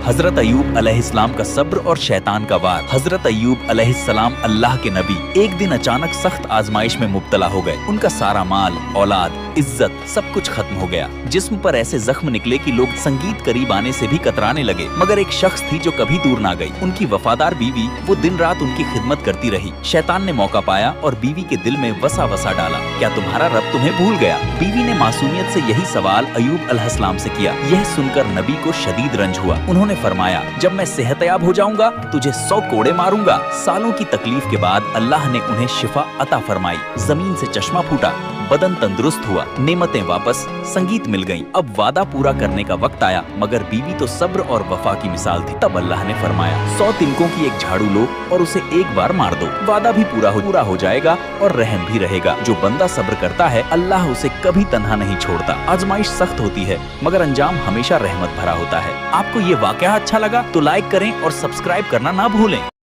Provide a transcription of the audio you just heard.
हजरत अयूब अलैहिस्सलाम का सब्र और शैतान का वार। हजरत अयूब अलैहिस्सलाम अल्लाह के नबी एक दिन अचानक सख्त आजमाइश में मुब्तला हो गए। उनका सारा माल, औलाद, इज्जत सब कुछ खत्म हो गया। जिस्म पर ऐसे जख्म निकले कि लोग संगीत करीब आने से भी कतराने लगे। मगर एक शख्स थी जो कभी दूर ना गई, उनकी वफादार बीवी। वो दिन रात उनकी खिदमत करती रही। शैतान ने मौका पाया और बीवी के दिल में वसा वसा डाला, क्या तुम्हारा रब तुम्हें भूल गया? बीवी ने मासूमियत से यही सवाल अयूब अलैहिस्सलाम से किया। यह सुनकर नबी को शदीद रंज हुआ। उन्होंने फरमाया, जब मैं सेहतयाब हो जाऊंगा तुझे 100 कोड़े मारूंगा। सालों की तकलीफ के बाद अल्लाह ने उन्हें शिफा अता फरमाई। जमीन से चश्मा फूटा, बदन तंदुरुस्त हुआ, नेमतें वापस, संगीत मिल गईं। अब वादा पूरा करने का वक्त आया, मगर बीवी तो सब्र और वफा की मिसाल थी। तब अल्लाह ने फरमाया, 100 तिनकों की एक झाड़ू लो और उसे एक बार मार दो। वादा भी पूरा हो जाएगा और रहम भी रहेगा। जो बंदा सब्र करता है अल्लाह उसे कभी तन्हा नहीं छोड़ता। आजमाइश सख्त होती है मगर अंजाम हमेशा रहमत भरा होता है। आपको ये वाकया अच्छा लगा तो लाइक करें और सब्सक्राइब करना ना भूलें।